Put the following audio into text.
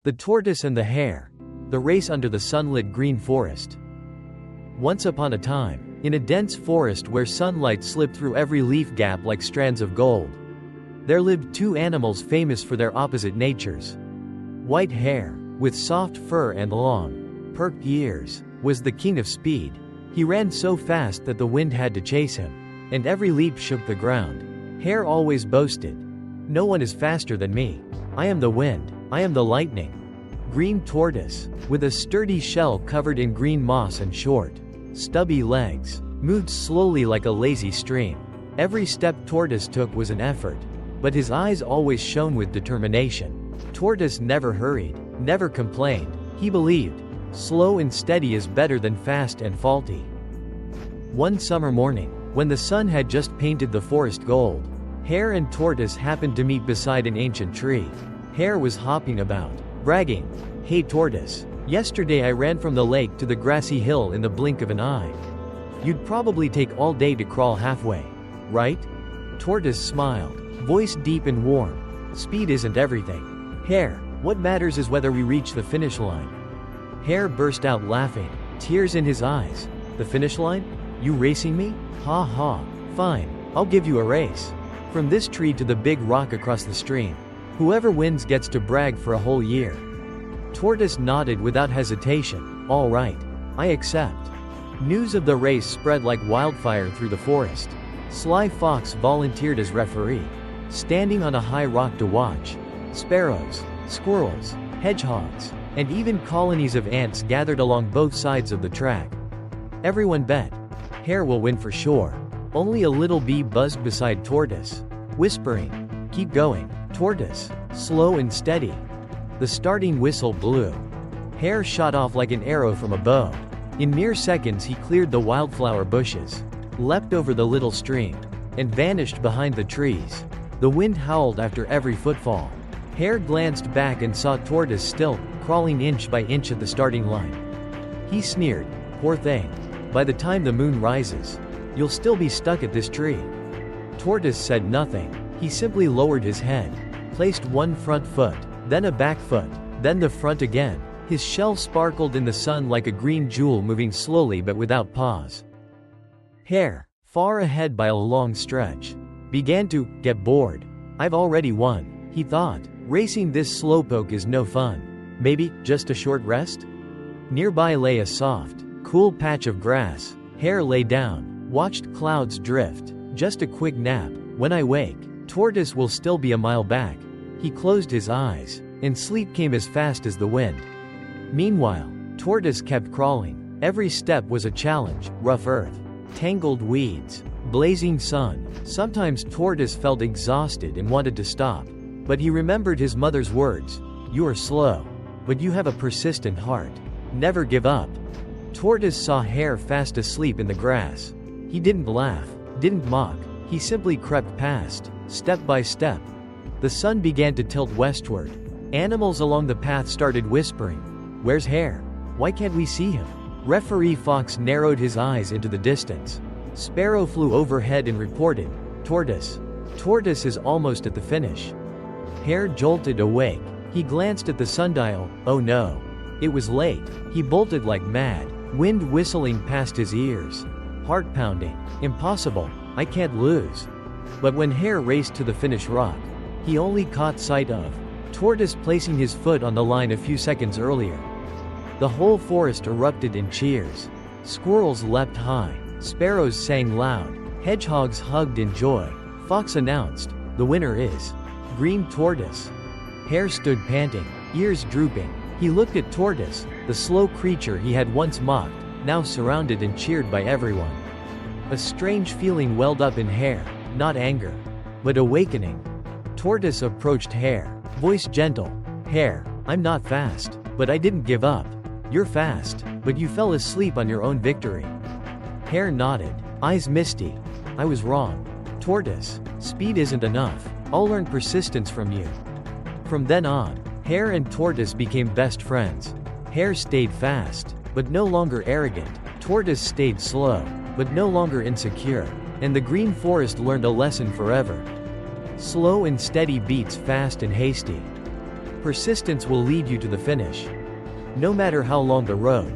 The Tortoise and the Hare. The race under the sunlit green forest. Once upon a time, in a dense forest where sunlight slipped through every leaf gap like strands of gold, there lived two animals famous for their opposite natures. White Hare, with soft fur and long, perked ears, was the king of speed. He ran so fast that the wind had to chase him, and every leap shook the ground. Hare always boasted, "No one is faster than me. I am the wind, I am the lightning." Green Tortoise, with a sturdy shell covered in green moss and short, stubby legs, moved slowly like a lazy stream. Every step Tortoise took was an effort, but his eyes always shone with determination. Tortoise never hurried, never complained. He believed, slow and steady is better than fast and faulty. One summer morning, when the sun had just painted the forest gold, Hare and Tortoise happened to meet beside an ancient tree. Hare was hopping about, bragging, "Hey Tortoise, yesterday I ran from the lake to the grassy hill in the blink of an eye. You'd probably take all day to crawl halfway, right?" Tortoise smiled, voice deep and warm. "Speed isn't everything, Hare. What matters is whether we reach the finish line." Hare burst out laughing, tears in his eyes. "The finish line? You racing me? Ha ha. Fine, I'll give you a race. From this tree to the big rock across the stream. Whoever wins gets to brag for a whole year." Tortoise nodded without hesitation. "All right, I accept." News of the race spread like wildfire through the forest. Sly Fox volunteered as referee, standing on a high rock to watch. Sparrows, squirrels, hedgehogs, and even colonies of ants gathered along both sides of the track. Everyone bet, Hare will win for sure. Only a little bee buzzed beside Tortoise, whispering, "Keep going, Tortoise, slow and steady." The starting whistle blew. Hare shot off like an arrow from a bow. In mere seconds he cleared the wildflower bushes, leapt over the little stream, and vanished behind the trees. The wind howled after every footfall. Hare glanced back and saw Tortoise still, crawling inch by inch at the starting line. He sneered, "Poor thing. By the time the moon rises, you'll still be stuck at this tree." Tortoise said nothing. He simply lowered his head, placed one front foot, then a back foot, then the front again. His shell sparkled in the sun like a green jewel moving slowly but without pause. Hare, far ahead by a long stretch, began to get bored. "I've already won," he thought. "Racing this slowpoke is no fun. Maybe, just a short rest?" Nearby lay a soft, cool patch of grass. Hare lay down, watched clouds drift. "Just a quick nap. When I wake, Tortoise will still be a mile back." He closed his eyes, and sleep came as fast as the wind. Meanwhile, Tortoise kept crawling. Every step was a challenge: rough earth, tangled weeds, blazing sun. Sometimes Tortoise felt exhausted and wanted to stop. But he remembered his mother's words, "You are slow, but you have a persistent heart. Never give up." Tortoise saw Hare fast asleep in the grass. He didn't laugh, didn't mock. He simply crept past, step by step. The sun began to tilt westward. Animals along the path started whispering, "Where's Hare? Why can't we see him?" Referee Fox narrowed his eyes into the distance. Sparrow flew overhead and reported, "Tortoise. Tortoise is almost at the finish." Hare jolted awake. He glanced at the sundial. Oh no. It was late. He bolted like mad, wind whistling past his ears. Heart pounding. Impossible. I can't lose. But when Hare raced to the finish rock, he only caught sight of Tortoise placing his foot on the line a few seconds earlier. The whole forest erupted in cheers. Squirrels leapt high. Sparrows sang loud. Hedgehogs hugged in joy. Fox announced, "The winner is Green Tortoise." Hare stood panting, ears drooping. He looked at Tortoise, the slow creature he had once mocked, now surrounded and cheered by everyone. A strange feeling welled up in Hare, not anger, but awakening. Tortoise approached Hare, voice gentle. "Hare, I'm not fast, but I didn't give up. You're fast, but you fell asleep on your own victory." Hare nodded, eyes misty. "I was wrong. Tortoise, speed isn't enough. I'll learn persistence from you." From then on, Hare and Tortoise became best friends. Hare stayed fast, but no longer arrogant. Tortoise stayed slow, but no longer insecure. And the green forest learned a lesson forever. Slow and steady beats fast and hasty. Persistence will lead you to the finish. No matter how long the road.